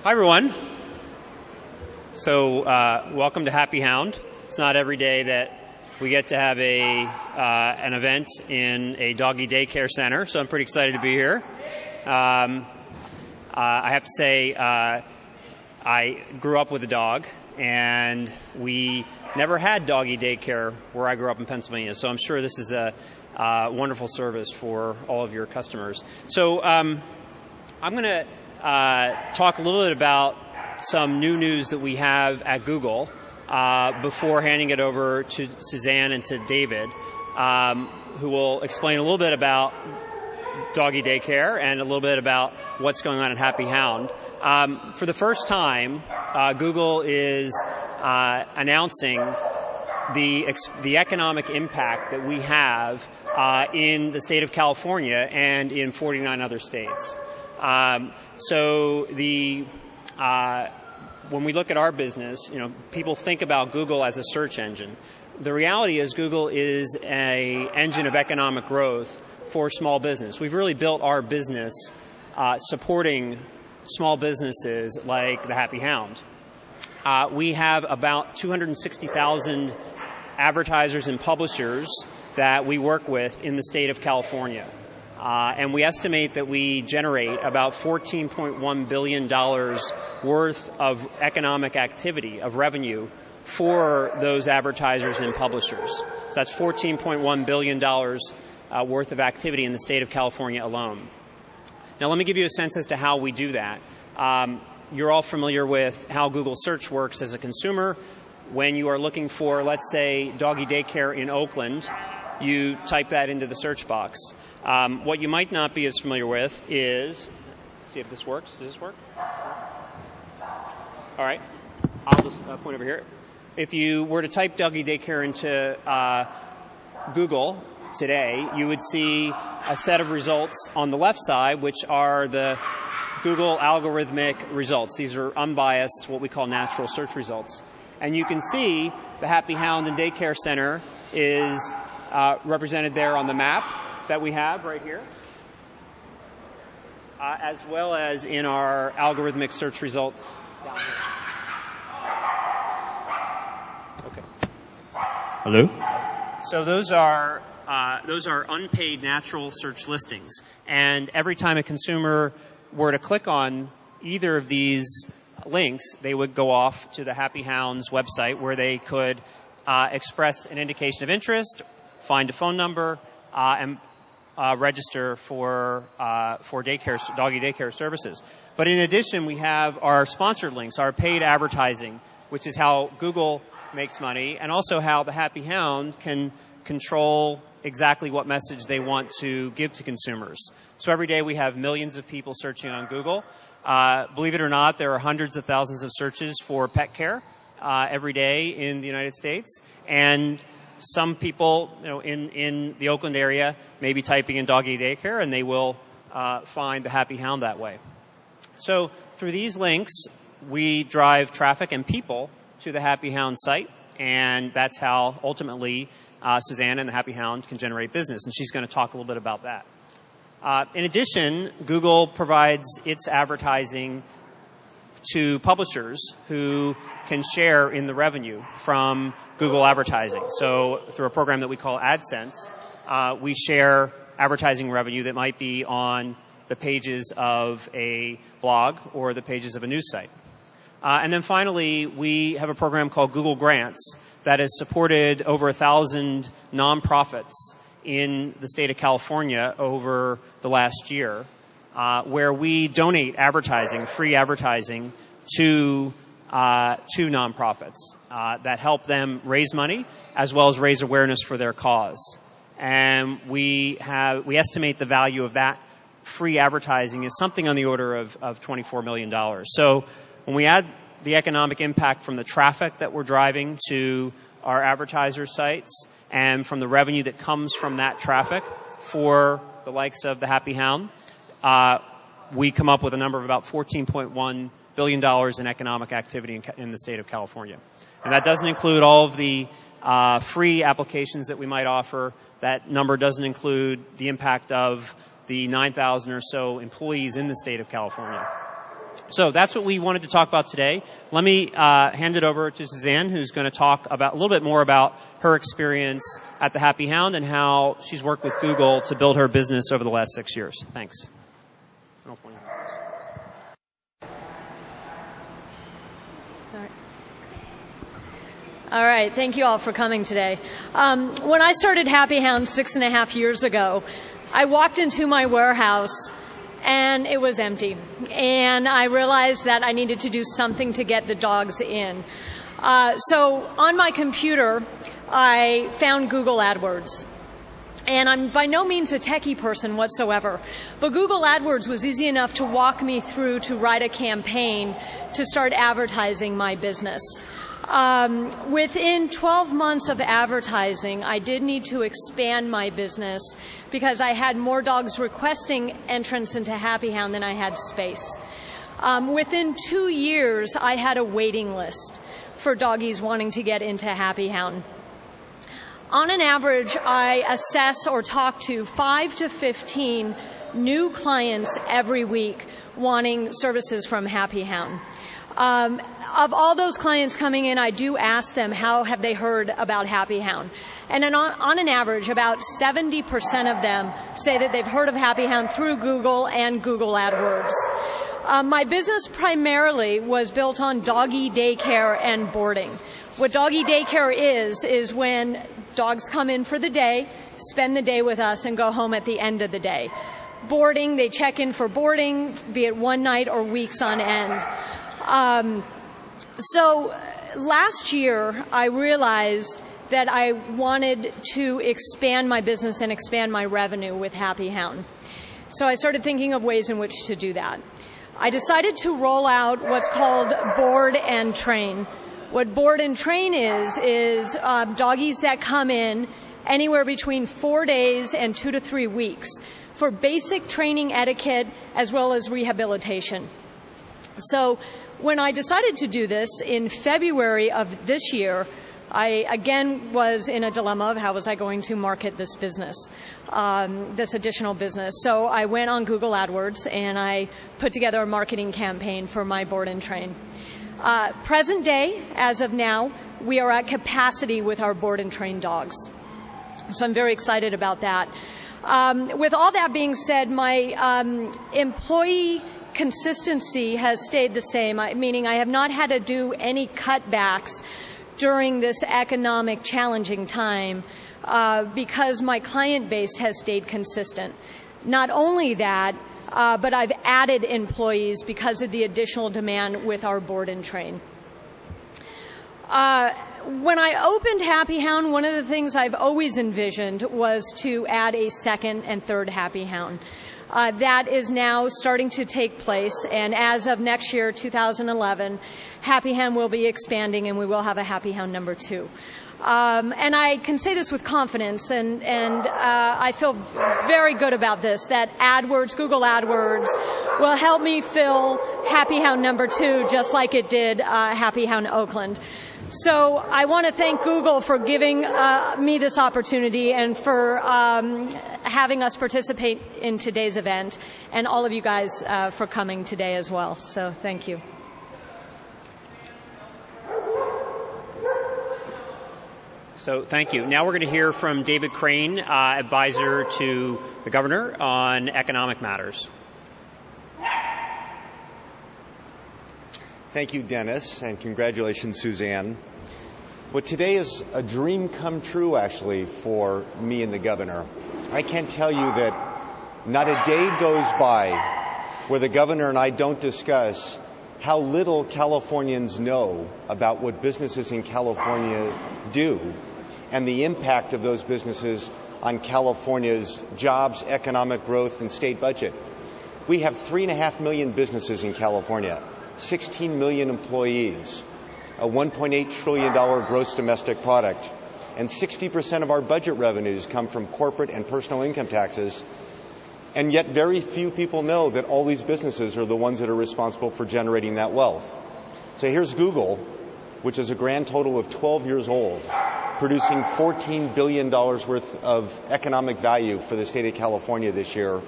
Hi, everyone. So, welcome to Happy Hound. It's not every day that we get to have an event in a doggy daycare center, so I'm pretty excited to be here. I have to say, I grew up with a dog, and we never had doggy daycare where I grew up in Pennsylvania, so I'm sure this is a wonderful service for all of your customers. So, I'm going to talk a little bit about some new news that we have at Google before handing it over to Suzanne and to David, who will explain a little bit about doggy daycare and a little bit about what's going on at Happy Hound. For the first time, Google is announcing the economic impact that we have in the state of California and in 49 other states. So when we look at our business, people think about Google as a search engine. The reality is Google is an engine of economic growth for small business. We've really built our business supporting small businesses like the Happy Hound. We have about 260,000 advertisers and publishers that we work with in the state of California. And we estimate that we generate about $14.1 billion worth of economic activity, of revenue, for those advertisers and publishers. So that's $14.1 billion worth of activity in the state of California alone. Now, let me give you a sense as to how we do that. You're all familiar with how Google Search works as a consumer. When you are looking for, let's say, doggy daycare in Oakland, you type that into the search box. What you might not be as familiar with is, let's see if this works. Does this work? All right. I'll just point over here. If you were to type doggy daycare into Google today, you would see a set of results on the left side, which are the Google algorithmic results. These are unbiased, what we call natural search results. And you can see the Happy Hound and Daycare Center is represented there on the map that we have right here, as well as in our algorithmic search results down here. Okay. Hello? So those are unpaid natural search listings, and every time a consumer were to click on either of these links, they would go off to the Happy Hound's website where they could express an indication of interest, find a phone number, and register for doggy daycare services. But in addition, we have our sponsored links, our paid advertising, which is how Google makes money, and also how the Happy Hound can control exactly what message they want to give to consumers. So every day we have millions of people searching on Google. Believe it or not, there are hundreds of thousands of searches for pet care every day in the United States, and some people, in the Oakland area may be typing in doggy daycare, and they will find the Happy Hound that way. So through these links, we drive traffic and people to the Happy Hound site, and that's how ultimately Suzanne and the Happy Hound can generate business, and she's going to talk a little bit about that. In addition, Google provides its advertising to publishers who can share in the revenue from Google advertising. So through a program that we call AdSense, we share advertising revenue that might be on the pages of a blog or the pages of a news site. And then finally, we have a program called Google Grants that has supported over 1,000 nonprofits in the state of California over the last year, where we donate advertising, free advertising, to nonprofits that help them raise money as well as raise awareness for their cause. And we estimate the value of that free advertising is something on the order of $24 million. So when we add the economic impact from the traffic that we're driving to our advertiser sites and from the revenue that comes from that traffic for the likes of the Happy Hound, we come up with a number of about $14.1 billion in economic activity in the state of California. And that doesn't include all of the free applications that we might offer. That number doesn't include the impact of the 9,000 or so employees in the state of California. So that's what we wanted to talk about today. Let me hand it over to Suzanne, who's going to talk about a little bit more about her experience at the Happy Hound and how she's worked with Google to build her business over the last 6 years. Thanks. All right. Thank you all for coming today. When I started Happy Hound 6.5 years ago, I walked into my warehouse and it was empty. And I realized that I needed to do something to get the dogs in. So on my computer, I found Google AdWords. And I'm by no means a techie person whatsoever. But Google AdWords was easy enough to walk me through to write a campaign to start advertising my business. Within 12 months of advertising, I did need to expand my business because I had more dogs requesting entrance into Happy Hound than I had space. Within 2 years, I had a waiting list for doggies wanting to get into Happy Hound. On an average, I assess or talk to 5 to 15 new clients every week wanting services from Happy Hound. Of all those clients coming in, I do ask them how have they heard about Happy Hound. And then on an average, about 70% of them say that they've heard of Happy Hound through Google and Google AdWords. My business primarily was built on doggy daycare and boarding. What doggy daycare is when dogs come in for the day, spend the day with us, and go home at the end of the day. Boarding, they check in for boarding, be it one night or weeks on end. So last year, I realized that I wanted to expand my business and expand my revenue with Happy Hound. So I started thinking of ways in which to do that. I decided to roll out what's called Board and Train. What Board and Train is doggies that come in anywhere between 4 days and 2 to 3 weeks for basic training etiquette as well as rehabilitation. So when I decided to do this in February of this year, I again was in a dilemma of how was I going to market this business, this additional business. So I went on Google AdWords and I put together a marketing campaign for my Board and Train. Present day, as of now, we are at capacity with our Board and Train dogs. So I'm very excited about that. With all that being said, my employee consistency has stayed the same, meaning I have not had to do any cutbacks during this economic challenging time because my client base has stayed consistent. Not only that, but I've added employees because of the additional demand with our Board and Train. When I opened Happy Hound, one of the things I've always envisioned was to add a second and third Happy Hound. That is now starting to take place, and as of next year, 2011, Happy Hound will be expanding and we will have a Happy Hound number 2. And I can say this with confidence, and I feel very good about this, that AdWords, Google AdWords, will help me fill Happy Hound number 2 just like it did Happy Hound Oakland. So I want to thank Google for giving me this opportunity and for having us participate in today's event, and all of you guys for coming today as well. So thank you. So thank you. Now we're going to hear from David Crane, advisor to the governor on economic matters. Thank you, Dennis, and congratulations, Suzanne. Well, today is a dream come true, actually, for me and the governor. I can't tell you that not a day goes by where the governor and I don't discuss how little Californians know about what businesses in California do and the impact of those businesses on California's jobs, economic growth, and state budget. We have 3.5 million businesses in California, 16 million employees, a $1.8 trillion gross domestic product, and 60% of our budget revenues come from corporate and personal income taxes. And yet very few people know that all these businesses are the ones that are responsible for generating that wealth. So here's Google, which is a grand total of 12 years old, producing $14 billion worth of economic value for the state of California this year,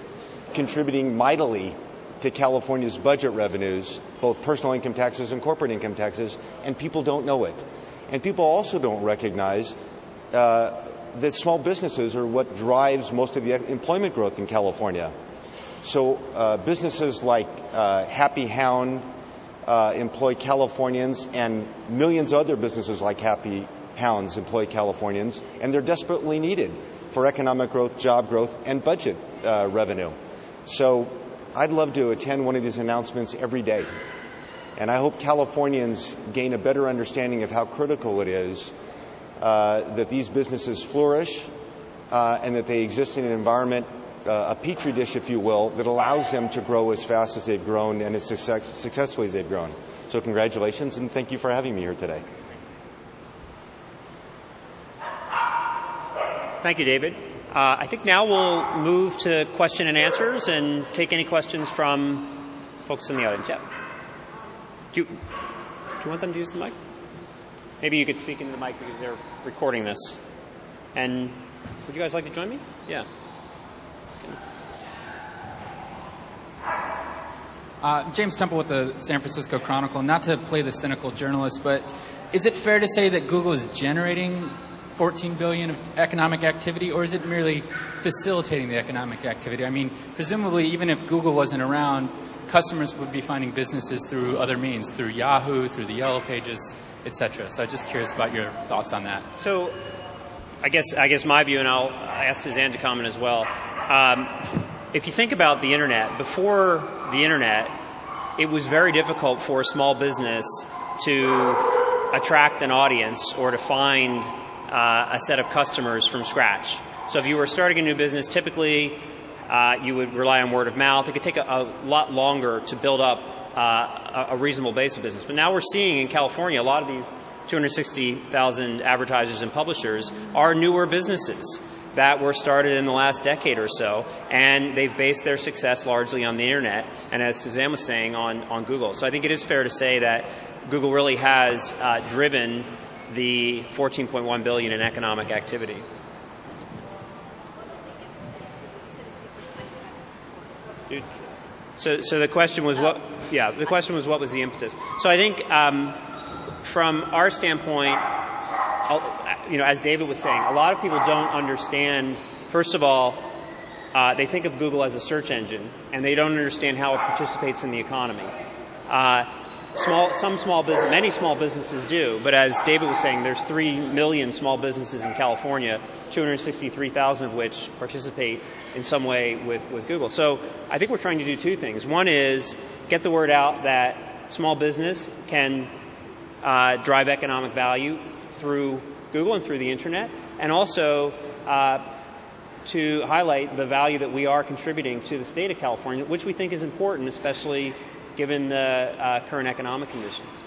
contributing mightily to California's budget revenues, both personal income taxes and corporate income taxes, and people don't know it. And people also don't recognize that small businesses are what drives most of the employment growth in California. So businesses like Happy Hound employ Californians, and millions of other businesses like Happy Hounds employ Californians, and they're desperately needed for economic growth, job growth, and budget revenue. So I'd love to attend one of these announcements every day. And I hope Californians gain a better understanding of how critical it is that these businesses flourish and that they exist in an environment, a petri dish, if you will, that allows them to grow as fast as they've grown and as successfully as they've grown. So congratulations, and thank you for having me here today. Thank you, David. I think now we'll move to question and answers and take any questions from folks in the audience. Yeah. Do you want them to use the mic? Maybe you could speak into the mic because they're recording this. And would you guys like to join me? Yeah. James Temple with the San Francisco Chronicle. Not to play the cynical journalist, but is it fair to say that Google is generating $14 billion of economic activity, or is it merely facilitating the economic activity? I mean, presumably, even if Google wasn't around, customers would be finding businesses through other means, through Yahoo, through the Yellow Pages, etc. So I'm just curious about your thoughts on that. So I guess my view, and I'll ask Suzanne to comment as well. If you think about the Internet, before the Internet, it was very difficult for a small business to attract an audience or to find a set of customers from scratch. So if you were starting a new business, typically you would rely on word of mouth. It could take a lot longer to build up a reasonable base of business. But now we're seeing in California, a lot of these 260,000 advertisers and publishers are newer businesses that were started in the last decade or so, and they've based their success largely on the Internet, and as Suzanne was saying, on Google. So I think it is fair to say that Google really has driven the $14.1 billion in economic activity. So the question was what? Yeah, the question was what was the impetus? So I think from our standpoint, as David was saying, a lot of people don't understand. First of all, they think of Google as a search engine, and they don't understand how it participates in the economy. Many small businesses do, but as David was saying, there's 3 million small businesses in California, 263,000 of which participate in some way with Google. So I think we're trying to do two things. One is get the word out that small business can drive economic value through Google and through the Internet, and also to highlight the value that we are contributing to the state of California, which we think is important, especially given the current economic conditions.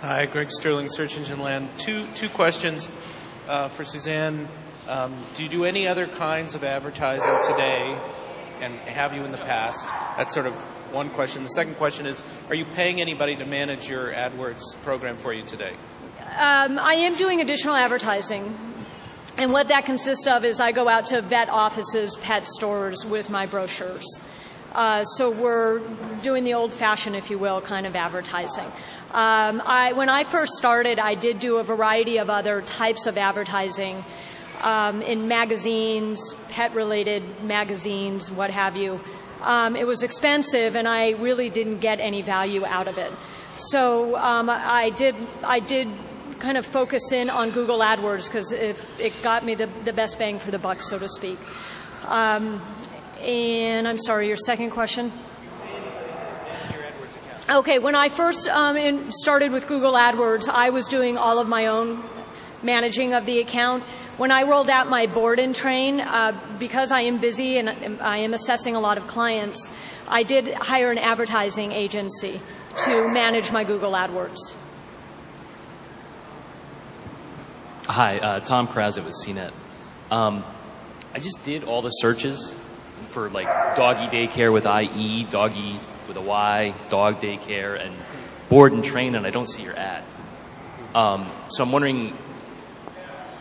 Hi, Greg Sterling, Search Engine Land. Two questions for Suzanne. Do you do any other kinds of advertising today, and have you in the past? That's sort of one question. The second question is, are you paying anybody to manage your AdWords program for you today? I am doing additional advertising. And what that consists of is I go out to vet offices, pet stores with my brochures. So we're doing the old-fashioned, if you will, kind of advertising. When I first started, I did do a variety of other types of advertising in magazines, pet-related magazines, what have you. It was expensive, and I really didn't get any value out of it. So I did kind of focus in on Google AdWords because it got me the best bang for the buck, so to speak. And I'm sorry, your second question? Your AdWords account. Okay, when I first started with Google AdWords, I was doing all of my own managing of the account. When I rolled out my board and train, because I am busy and I am assessing a lot of clients, I did hire an advertising agency to manage my Google AdWords. Hi, Tom Krasett with CNET. I just did all the searches for like doggy daycare with IE, doggy with a Y, dog daycare, and board and train, and I don't see your ad. So I'm wondering,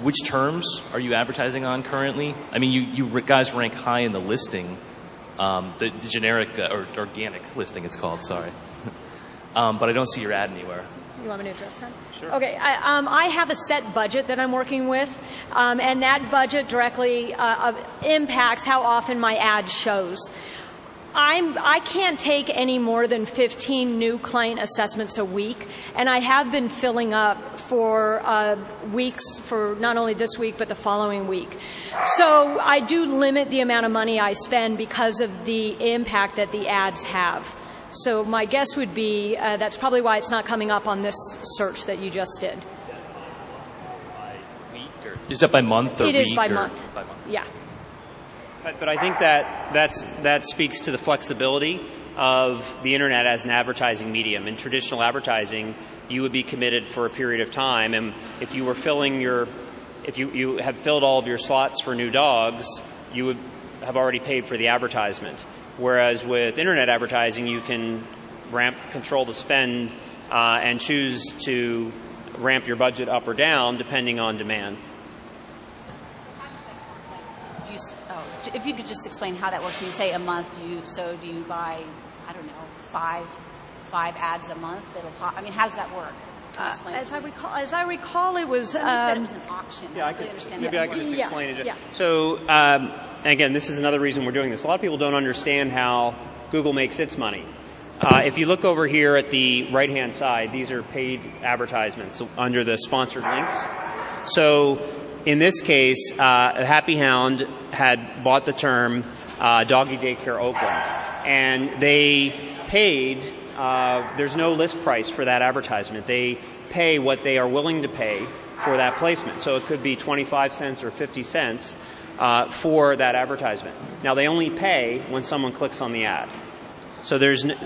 which terms are you advertising on currently? I mean, you guys rank high in the listing, the generic or organic listing it's called, sorry. But I don't see your ad anywhere. You want me to address that? Sure. Okay, I have a set budget that I'm working with, and that budget directly impacts how often my ad shows. I can't take any more than 15 new client assessments a week, and I have been filling up for weeks, for not only this week but the following week. So I do limit the amount of money I spend because of the impact that the ads have. So my guess would be that's probably why it's not coming up on this search that you just did. Is that by month or week? It is by month. Yeah. But I think that speaks to the flexibility of the internet as an advertising medium. In traditional advertising, you would be committed for a period of time, and if you were if you have filled all of your slots for new dogs, you would have already paid for the advertisement. Whereas with internet advertising, you can control the spend, and choose to ramp your budget up or down depending on demand. If you could just explain how that works. When you say a month, do you buy, I don't know, five ads a month that'll pop? I mean, how does that work? As I recall, it was. Somebody said it was an auction. Yeah, I could understand maybe that. I can just explain it. Yeah. So, again, this is another reason we're doing this. A lot of people don't understand how Google makes its money. If you look over here at the right-hand side, these are paid advertisements under the sponsored links. So, in this case, Happy Hound had bought the term Doggy Daycare Oakland, and they paid. There's no list price for that advertisement. They pay what they are willing to pay for that placement. So it could be 25 cents or 50 cents for that advertisement. Now they only pay when someone clicks on the ad. So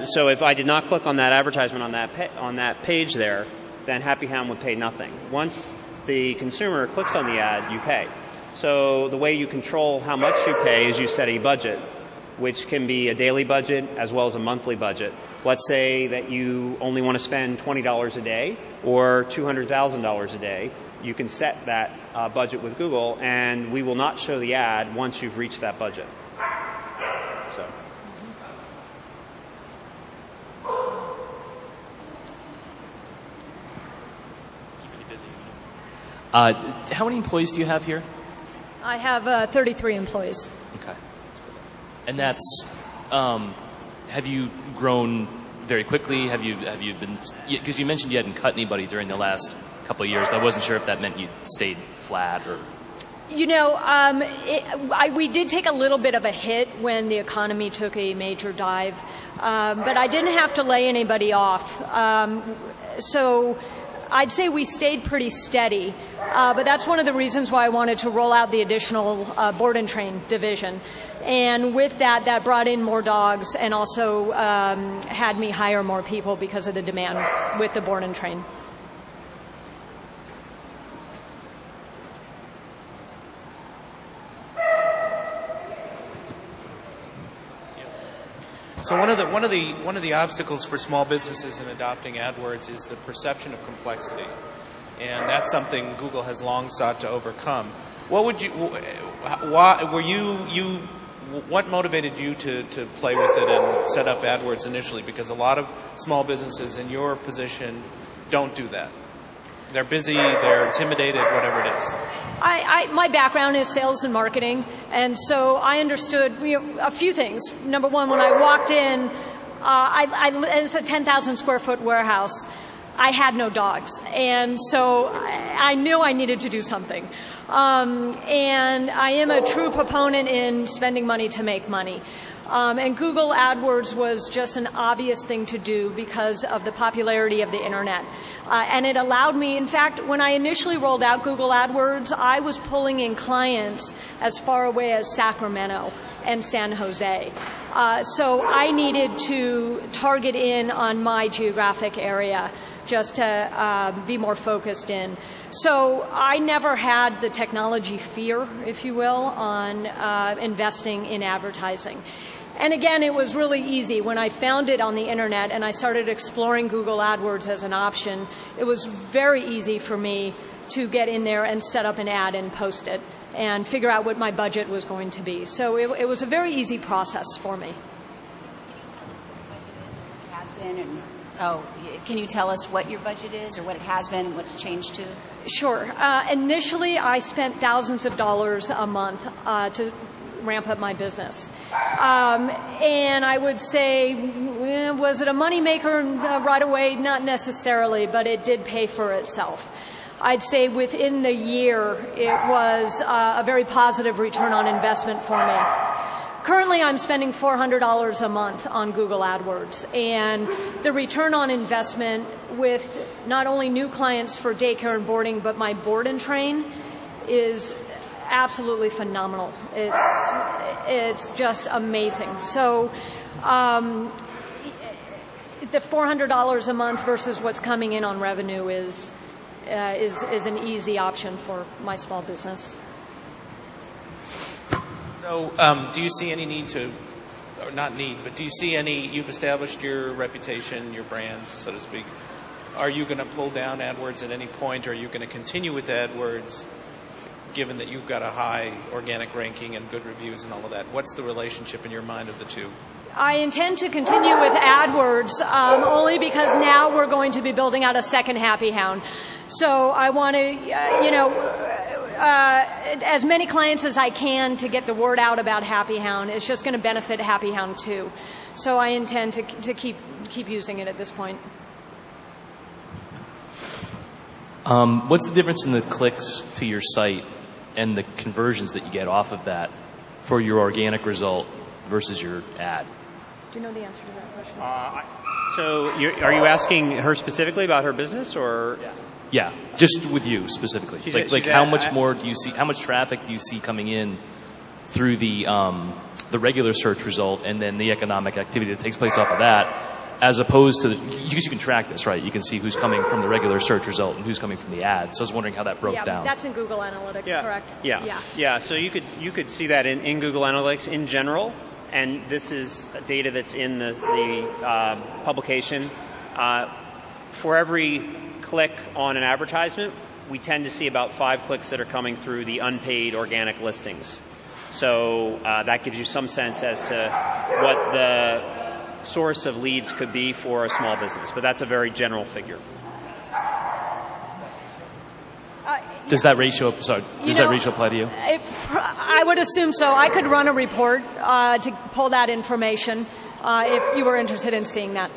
so if I did not click on that advertisement on that page there, then Happy Hound would pay nothing. Once the consumer clicks on the ad, you pay. So the way you control how much you pay is you set a budget, which can be a daily budget as well as a monthly budget. Let's say that you only want to spend $20 a day or $200,000 a day. You can set that budget with Google, and we will not show the ad once you've reached that budget. So. How many employees do you have here? I have 33 employees. Okay. And that's, have you grown very quickly? Have you been, because you mentioned you hadn't cut anybody during the last couple of years, but I wasn't sure if that meant you stayed flat or. You know, we did take a little bit of a hit when the economy took a major dive, but I didn't have to lay anybody off. So I'd say we stayed pretty steady, but that's one of the reasons why I wanted to roll out the additional board and train division. And with that brought in more dogs and also had me hire more people because of the demand with the board and train. So one of the obstacles for small businesses in adopting AdWords is the perception of complexity, and that's something Google has long sought to overcome. What would you? Why were you? What motivated you to play with it and set up AdWords initially? Because a lot of small businesses in your position don't do that. They're busy, they're intimidated, whatever it is. My background is sales and marketing, and so I understood a few things. Number one, when I walked in, it's a 10,000 square foot warehouse. I had no dogs, and so I knew I needed to do something. And I am a true proponent in spending money to make money. And Google AdWords was just an obvious thing to do because of the popularity of the internet. And it allowed me, in fact, when I initially rolled out Google AdWords, I was pulling in clients as far away as Sacramento and San Jose. So I needed to target in on my geographic area just to be more focused in. So I never had the technology fear, if you will, on investing in advertising. And again, it was really easy. When I found it on the internet and I started exploring Google AdWords as an option, it was very easy for me to get in there and set up an ad and post it and figure out what my budget was going to be. So it was a very easy process for me. Has been, and can you tell us what your budget is, or what it has been, and what it's changed to? Sure. Initially, I spent thousands of dollars a month to ramp up my business. And I would say, was it a moneymaker right away? Not necessarily, but it did pay for itself. I'd say within the year, it was a very positive return on investment for me. Currently, I'm spending $400 a month on Google AdWords, and the return on investment with not only new clients for daycare and boarding, but my board and train is absolutely phenomenal. It's just amazing. So the $400 a month versus what's coming in on revenue is an easy option for my small business. So do you see any need to, or not need, but do you see any, you've established your reputation, your brand, so to speak. Are you going to pull down AdWords at any point, or are you going to continue with AdWords given that you've got a high organic ranking and good reviews and all of that? What's the relationship in your mind of the two? I intend to continue with AdWords only because now we're going to be building out a second Happy Hound. So I want to, as many clients as I can to get the word out about Happy Hound. It's just going to benefit Happy Hound too. So I intend to keep using it at this point. What's the difference in the clicks to your site and the conversions that you get off of that for your organic result versus your ad? Do you know the answer to that question? So are you asking her specifically about her business, or? Yeah, just with you specifically. Like how much more do you see? How much traffic do you see coming in through the regular search result, and then the economic activity that takes place off of that, as opposed to because you can track this, right? You can see who's coming from the regular search result and who's coming from the ad. So I was wondering how that broke down. Yeah, that's in Google Analytics, correct? Yeah. So you could see that in Google Analytics in general, and this is data that's in the publication. For every click on an advertisement, we tend to see about 5 clicks that are coming through the unpaid organic listings. So that gives you some sense as to what the source of leads could be for a small business, but that's a very general figure. Does that ratio apply to you? I would assume so. I could run a report to pull that information if you were interested in seeing that.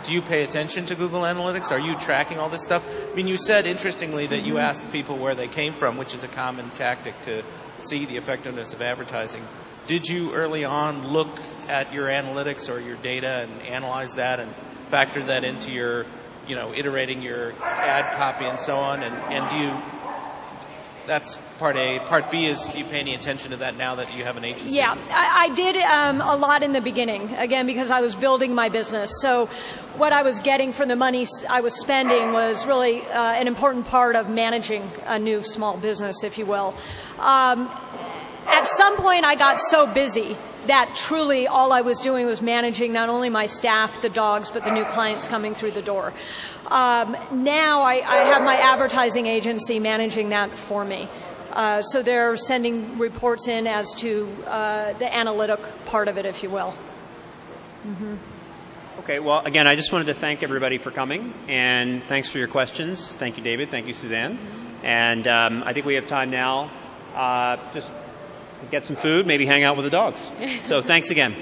Do you pay attention to Google Analytics? Are you tracking all this stuff? I mean, you said, interestingly, that you asked people where they came from, which is a common tactic to see the effectiveness of advertising. Did you early on look at your analytics or your data and analyze that and factor that into your, iterating your ad copy and so on? And do you, that's part A. Part B is, do you pay any attention to that now that you have an agency? Yeah, I did a lot in the beginning, again, because I was building my business. So what I was getting from the money I was spending was really an important part of managing a new small business, if you will. At some point, I got so busy that truly all I was doing was managing not only my staff, the dogs, but the new clients coming through the door. Now I have my advertising agency managing that for me. So they're sending reports in as to the analytic part of it, if you will. Mm-hmm. Okay, well, again, I just wanted to thank everybody for coming, and thanks for your questions. Thank you, David. Thank you, Suzanne. And I think we have time now just get some food, maybe hang out with the dogs. So thanks again.